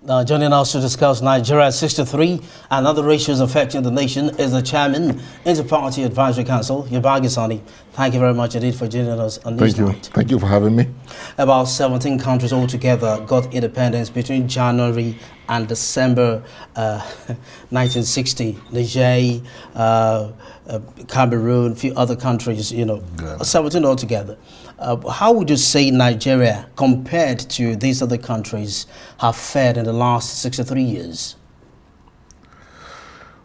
Joining us to discuss Nigeria 63 and other issues affecting the nation is the chairman, Inter-Party Advisory Council, Yabagi Sani. Thank you very much indeed for joining us on this night. Thank you for having me. About 17 countries altogether got independence between January and December 1960. Niger, Cameroon, a few other countries, 17 altogether. How would you say Nigeria, compared to these other countries, have fared in the last 63 years?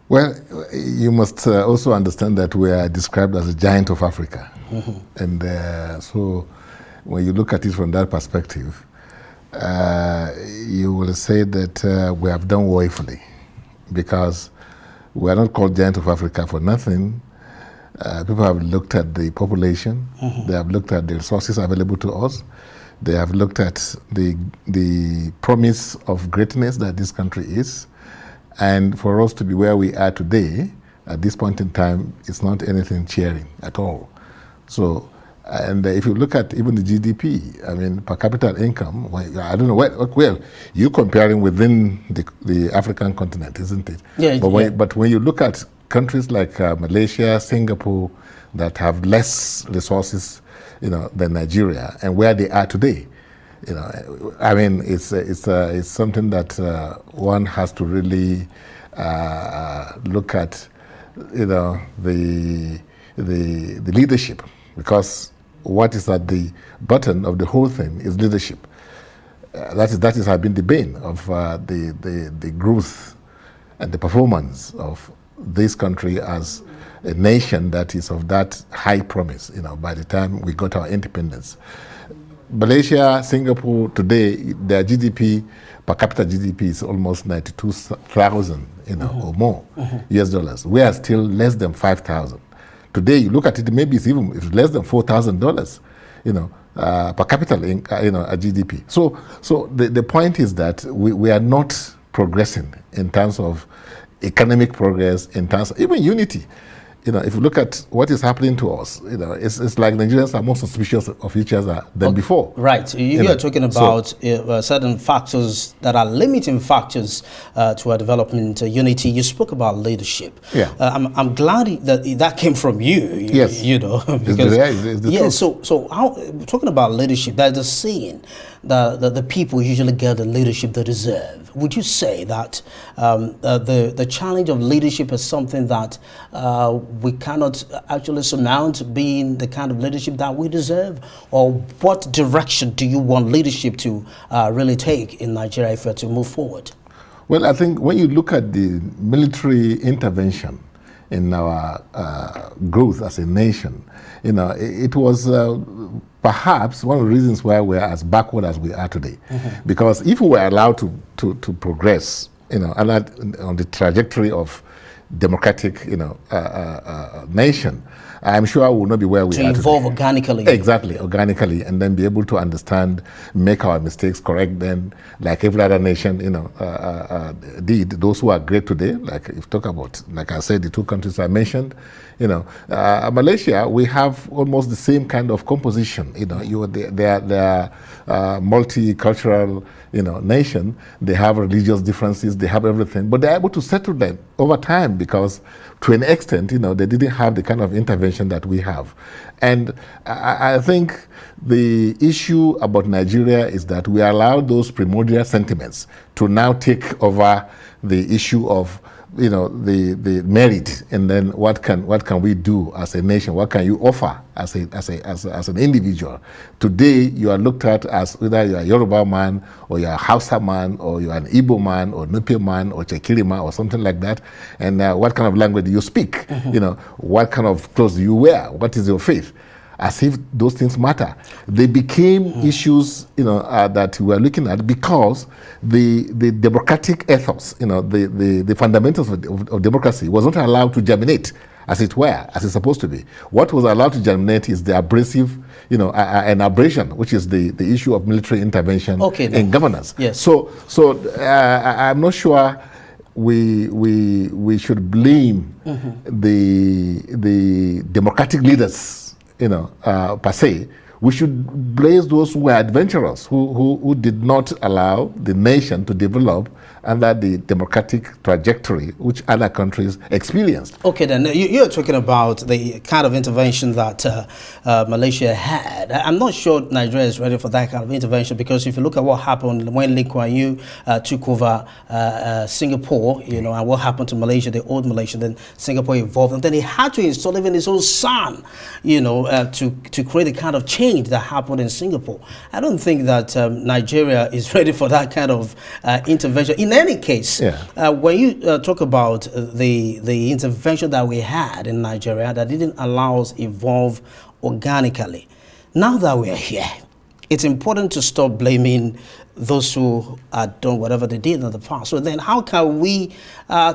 Well, you must also understand that we are described as a giant of Africa. And so when you look at it from that perspective, you will say that we have done woefully, because we are not called giant of Africa for nothing. People have looked at the population, they have looked at the resources available to us, they have looked at the promise of greatness that this country is, and for us to be where we are today, at this point in time, it's not anything cheering at all. So, and if you look at even the GDP, I mean, per capita income, well, I don't know, well, you're comparing within the African continent, isn't it? Yeah, but when you look at countries like Malaysia, Singapore, that have less resources, than Nigeria, and where they are today, I mean, it's something that one has to really look at, the leadership, because what is at the bottom of the whole thing is leadership. That has been the bane of the growth and the performance of this country as a nation that is of that high promise, by the time we got our independence. Malaysia, Singapore, today, their GDP, per capita GDP is almost 92,000, or more, US dollars. We are still less than 5,000. Today, you look at it, maybe it's less than $4,000, per capita, a GDP. So the point is that we are not progressing in terms of economic progress, in terms of even unity. If you look at what is happening to us, it's like Nigerians are more suspicious of each other than before. Right. You are talking about certain factors that are limiting factors to our development unity. You spoke about leadership. Yeah. I'm glad that came from you. Yes. Because it's the truth. So how, talking about leadership, there's a saying that the people usually get the leadership they deserve. Would you say that the challenge of leadership is something that we cannot actually surmount, being the kind of leadership that we deserve? Or what direction do you want leadership to really take in Nigeria if we're to move forward? Well, I think when you look at the military intervention in our growth as a nation, it was perhaps one of the reasons why we're as backward as we are today. Because if we were allowed to progress, on the trajectory of democratic, nation, I'm sure we will not be where we are today. To evolve organically. Exactly, organically, and then be able to understand, make our mistakes, correct them, like every other nation, did. Those who are great today, like if you talk about, like I said, the two countries I mentioned, Malaysia, we have almost the same kind of composition. They are multicultural, nation. They have religious differences, they have everything, but they're able to settle them over time because, to an extent, they didn't have the kind of intervention that we have. And I think the issue about Nigeria is that we allowed those primordial sentiments to now take over the issue of the merit, and then what can we do as a nation? What can you offer as an individual? Today you are looked at as either you are a Yoruba man, or you are a Hausa man, or you are an Igbo man, or Nupe man, or Chekiri man, or something like that. And what kind of language do you speak? What kind of clothes do you wear? What is your faith? As if those things matter. They became issues, that we are looking at because the democratic ethos, the fundamentals of democracy was not allowed to germinate, as it were, as it's supposed to be. What was allowed to germinate is the abrasive, an aberration, which is the issue of military intervention in governance. Yes. So I'm not sure we should blame the democratic leaders, per se, We should praise those who were adventurous, who did not allow the nation to develop under the democratic trajectory which other countries experienced. Okay, then you're talking about the kind of intervention that Malaysia had. I'm not sure Nigeria is ready for that kind of intervention, because if you look at what happened when Lee Kuan Yew took over Singapore, and what happened to Malaysia, the old Malaysia, then Singapore evolved, and then he had to install even his own son, to create the kind of change that happened in Singapore. I don't think that Nigeria is ready for that kind of intervention. In any case, when you talk about the intervention that we had in Nigeria that didn't allow us evolve organically, now that we're here, it's important to stop blaming those who are doing whatever they did in the past. So then how can we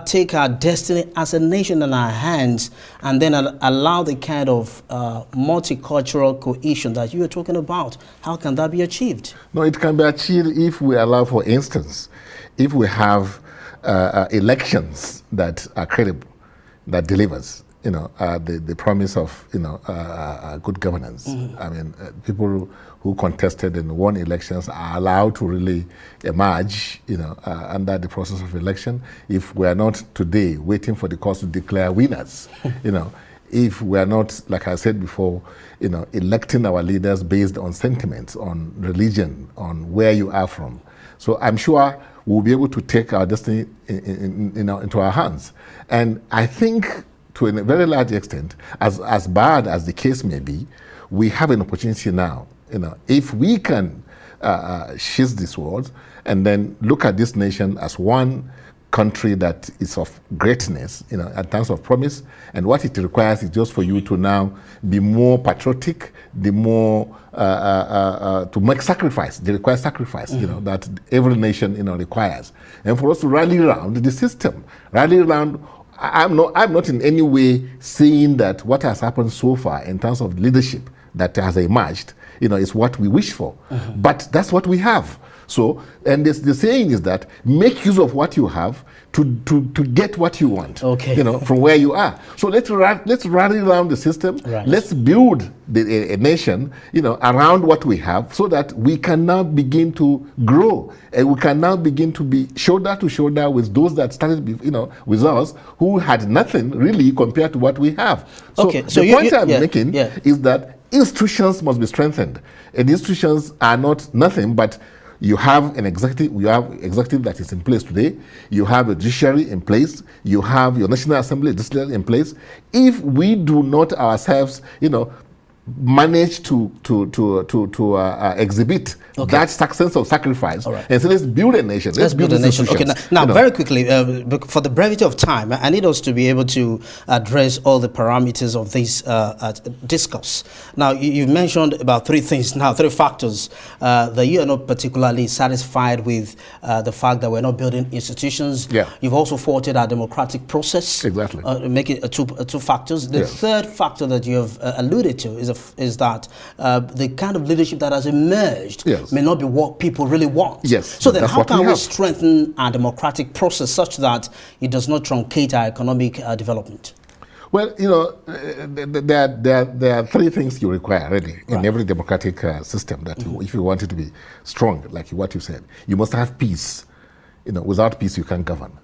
take our destiny as a nation in our hands and then allow the kind of multicultural cohesion that you were talking about? How can that be achieved? No, it can be achieved if we allow, for instance, if we have elections that are credible, that delivers, the promise of, good governance. I mean, people who contested and won elections are allowed to really emerge, under the process of election. If we are not today waiting for the courts to declare winners, if we are not, like I said before, electing our leaders based on sentiments, on religion, on where you are from. So I'm sure we'll be able to take our destiny into our hands. And I think, to a very large extent, as bad as the case may be, we have an opportunity now. If we can shift this world and then look at this nation as one country that is of greatness, in terms of promise, and what it requires is just for you to now be more patriotic, the more to make sacrifice. They require sacrifice, that every nation, requires, and for us to rally around the system, rally around. I'm not in any way saying that what has happened so far in terms of leadership that has emerged, is what we wish for. But that's what we have. So, and the saying is that make use of what you have to get what you want, from where you are. So let's rally around the system. Right. Let's build a nation, around what we have, so that we can now begin to grow, and we can now begin to be shoulder to shoulder with those that started, with us, who had nothing really compared to what we have. So the point I'm making is that institutions must be strengthened, and institutions are not nothing but. You have an executive. You have executive that is in place today. You have a judiciary in place. You have your National Assembly legislature in place. If we do not ourselves, manage to exhibit that sense of sacrifice, and so let's build a nation. Let's build a nation. Okay, now very quickly, for the brevity of time, I need us to be able to address all the parameters of this discourse. Now, you've mentioned about three things now, three factors that you are not particularly satisfied with, the fact that we're not building institutions. You've also faulted our democratic process. Exactly. Making two factors. The third factor that you have alluded to is that the kind of leadership that has emerged may not be what people really want. So then how can we strengthen our democratic process such that it does not truncate our economic development? Well, there are three things you require really in every democratic system that if you want it to be strong, like what you said, you must have peace. Without peace you can't govern.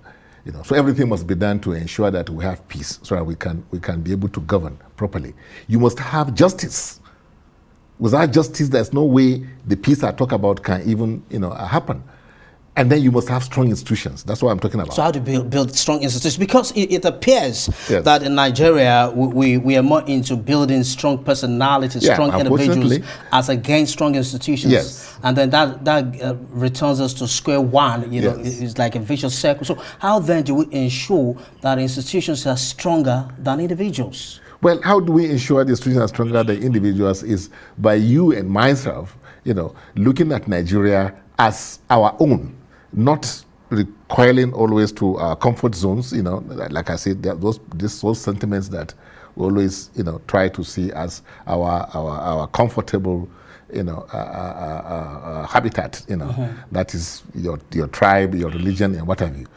So everything must be done to ensure that we have peace, so that we can be able to govern properly. You must have justice. Without justice, there's no way the peace I talk about can even happen. And then you must have strong institutions. That's what I'm talking about. So how to build strong institutions? Because it appears that in Nigeria, we are more into building strong personalities, strong individuals, as against strong institutions. And then that returns us to square one. It's like a vicious circle. So how then do we ensure that institutions are stronger than individuals? Well, how do we ensure the institutions are stronger than individuals is by you and myself, looking at Nigeria as our own. Not recoiling always to our comfort zones, like I said, those sentiments that we always, try to see as our comfortable, habitat, that is your tribe, your religion, and what have you.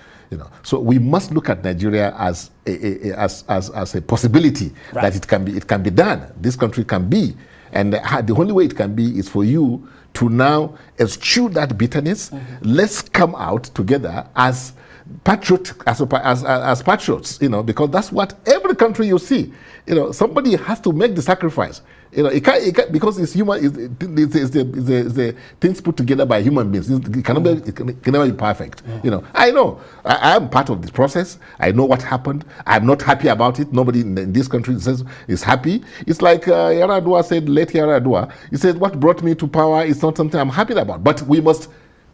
So we must look at Nigeria as a possibility that it can be done. This country can be And the only way it can be is for you to now eschew that bitterness. Let's come out together as as patriots, because that's what every country you see, somebody has to make the sacrifice. It can't, because it's human. It's the things put together by human beings. It can never be perfect. I know. I am part of this process. I know what happened. I'm not happy about it. Nobody in this country is happy. It's like Yaradua said, late Yaradua. He said, "What brought me to power is not something I'm happy about." But we must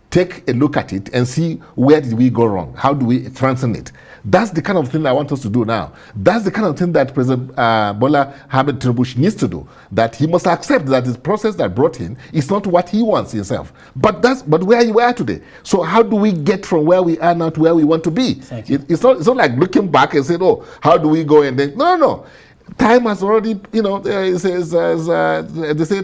take a look at it and see where did we go wrong. How do we transcend it? That's the kind of thing I want us to do now. That's the kind of thing that President Bola Ahmed Tinubu needs to do. That he must accept that the process that brought him is not what he wants himself. But where you are today. So how do we get from where we are now to where we want to be? Thank you. It's not like looking back and saying, "Oh, how do we go?" And then no. Time has already, they say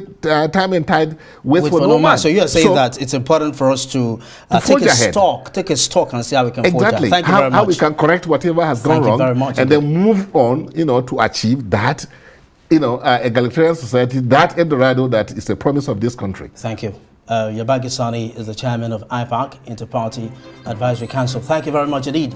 time and tide waits for no man. So you are saying that it's important for us to take a stock and see how we can forge ahead. Thank you very much. How we can correct whatever has gone wrong and then move on, to achieve that, egalitarian society, that Eldorado that is the promise of this country. Thank you. Yabagi Sani is the chairman of IPAC, Inter-Party Advisory Council. Thank you very much indeed.